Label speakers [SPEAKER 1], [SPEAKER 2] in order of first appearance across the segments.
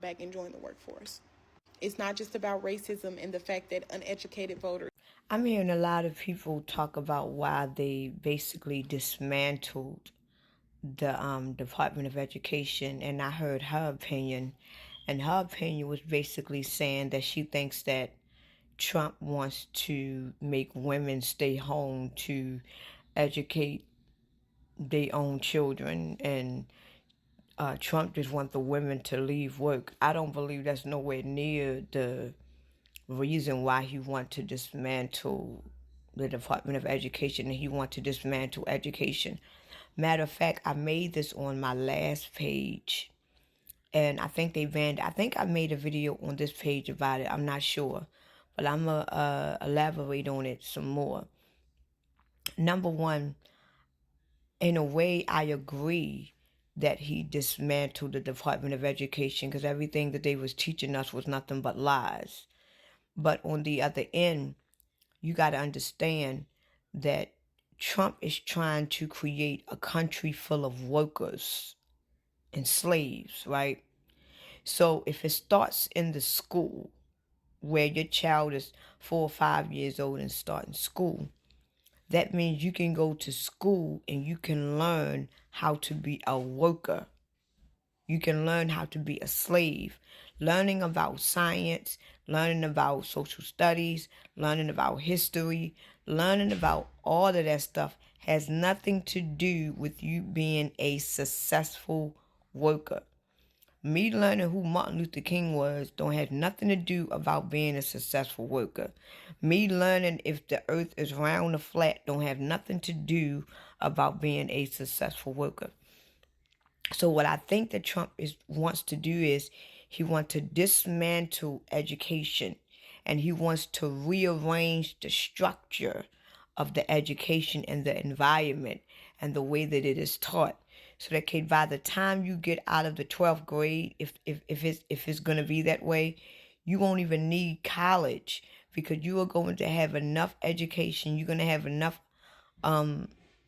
[SPEAKER 1] back and join the workforce. It's not just about racism and the fact that uneducated voters.
[SPEAKER 2] I'm hearing a lot of people talk about why they basically dismantled the Department of Education, and I heard her opinion, and her opinion was basically saying that she thinks that Trump wants to make women stay home to educate their own children, and Trump just wants the women to leave work. I don't believe that's nowhere near the reason why he wants to dismantle the Department of Education, and he wants to dismantle education. Matter of fact, I made this on my last page, and I think they banned. I think I made a video on this page about it. I'm not sure, but I'm gonna elaborate on it some more. Number one, in a way, I agree that he dismantled the Department of Education because everything that they was teaching us was nothing but lies. But on the other end, you got to understand that Trump is trying to create a country full of workers and slaves, right? So if it starts in the school where your child is 4 or 5 years old and starting school, that means you can go to school and you can learn how to be a worker. You can learn how to be a slave, learning about science, learning about social studies, learning about history, learning about all of that stuff has nothing to do with you being a successful worker. Me learning who Martin Luther King was don't have nothing to do about being a successful worker. Me learning if the earth is round or flat don't have nothing to do about being a successful worker. So what I think that Trump wants to do is he wants to dismantle education, and he wants to rearrange the structure of the education and the environment and the way that it is taught. So that kid, by the time you get out of the 12th grade, if it's gonna be that way, you won't even need college because you are going to have enough education. You're gonna have enough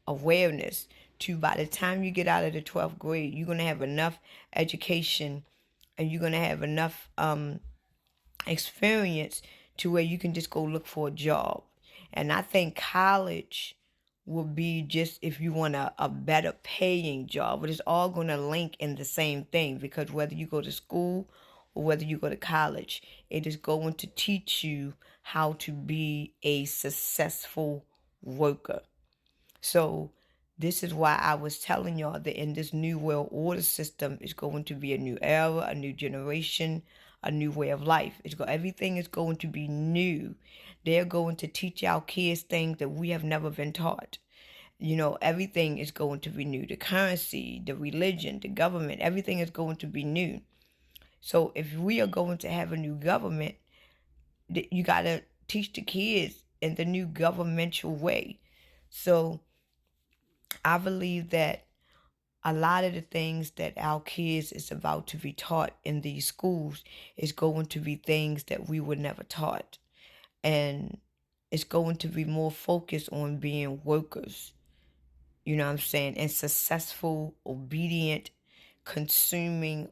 [SPEAKER 2] awareness to, by the time you get out of the 12th grade, you're going to have enough education and you're going to have enough experience to where you can just go look for a job. And I think college will be just if you want a better paying job, but it's all going to link in the same thing because whether you go to school or whether you go to college, it is going to teach you how to be a successful worker. So this is why I was telling y'all that in this new world order system is going to be a new era, a new generation, a new way of life. Everything is going to be new. They're going to teach our kids things that we have never been taught. You know, everything is going to be new. The currency, the religion, the government, everything is going to be new. So if we are going to have a new government, you got to teach the kids in the new governmental way. So I believe that a lot of the things that our kids is about to be taught in these schools is going to be things that we were never taught. And it's going to be more focused on being workers, you know what I'm saying, and successful, obedient, consuming,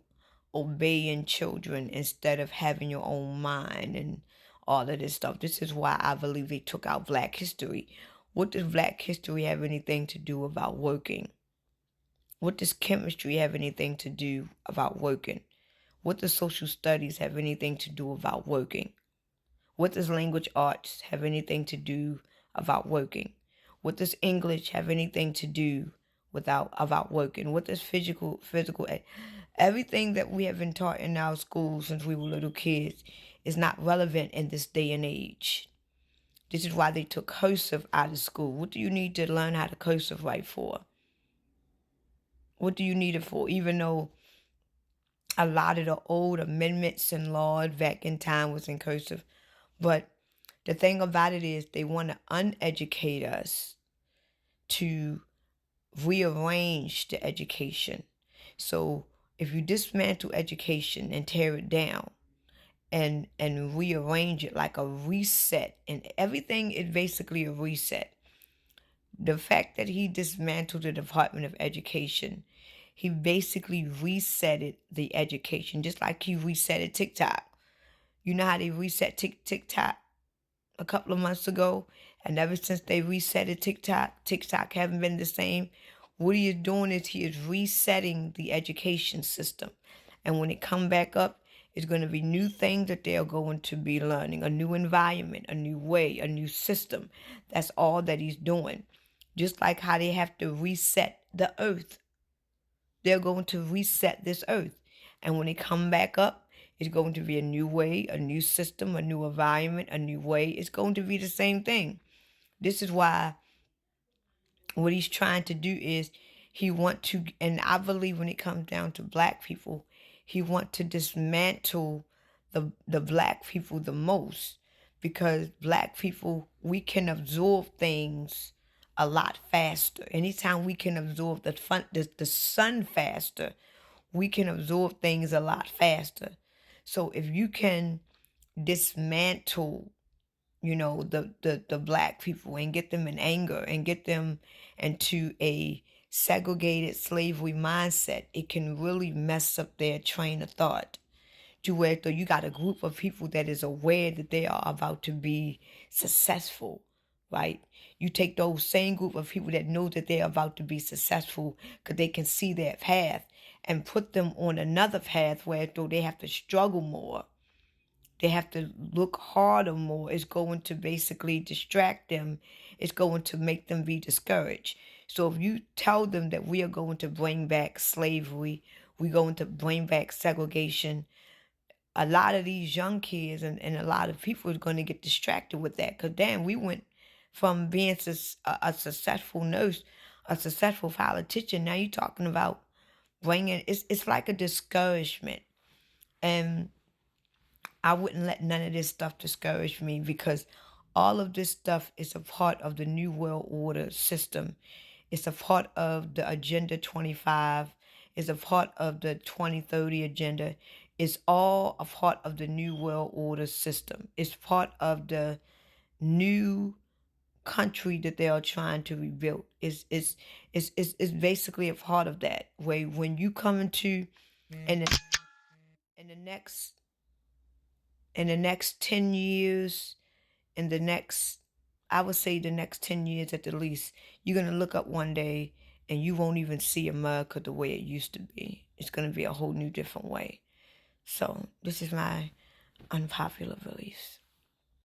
[SPEAKER 2] obeying children instead of having your own mind and all of this stuff. This is why I believe they took out Black history. What does Black history have anything to do about working? What does chemistry have anything to do about working? What does social studies have anything to do about working? What does language arts have anything to do about working? What does English have anything to do about working? What does physical everything that we have been taught in our schools since we were little kids is not relevant in this day and age. This is why they took cursive out of school. What do you need to learn how to cursive write for? What do you need it for? Even though a lot of the old amendments and laws back in time was in cursive. But the thing about it is they want to uneducate us to rearrange the education. So if you dismantle education and tear it down and rearrange it like a reset, and everything is basically a reset. The fact that he dismantled the Department of Education He basically resetted the education, just like he resetted TikTok. You know how they reset TikTok a couple of months ago, and ever since they resetted TikTok haven't been the same. What he is doing is he is resetting the education system, and when it come back up, it's going to be new things that they are going to be learning, a new environment, a new way, a new system. That's all that he's doing. Just like how they have to reset the earth, they're going to reset this earth. And when they come back up, it's going to be a new way, a new system, a new environment, a new way. It's going to be the same thing. This is why what he's trying to do is he want to, and I believe when it comes down to black people, he want to dismantle the black people the most, because black people, we can absorb things a lot faster. Anytime we can absorb the sun faster, we can absorb things a lot faster. So if you can dismantle, the black people and get them in anger and get them into a segregated slavery mindset, it can really mess up their train of thought. To where though you got a group of people that is aware that they are about to be successful, right? You take those same group of people that know that they're about to be successful because they can see their path, and put them on another path where though they have to struggle more, they have to look harder more. It's going to basically distract them. It's going to make them be discouraged. So if you tell them that we are going to bring back slavery, we're going to bring back segregation, a lot of these young kids and a lot of people are going to get distracted with that. Because damn, we went from being a successful nurse, a successful politician. Now you're talking about bringing, it's like a discouragement. And I wouldn't let none of this stuff discourage me, because all of this stuff is a part of the New World Order system. It's a part of the Agenda 25. It's a part of the 2030 agenda. It's all a part of the New World Order system. It's part of the new country that they are trying to rebuild. It's basically a part of that. Where when you come into in the, in the next in the next 10 years, in the next, I would say the next 10 years at the least, you're going to look up one day and you won't even see America the way it used to be. It's going to be a whole new different way. So this is my unpopular beliefs.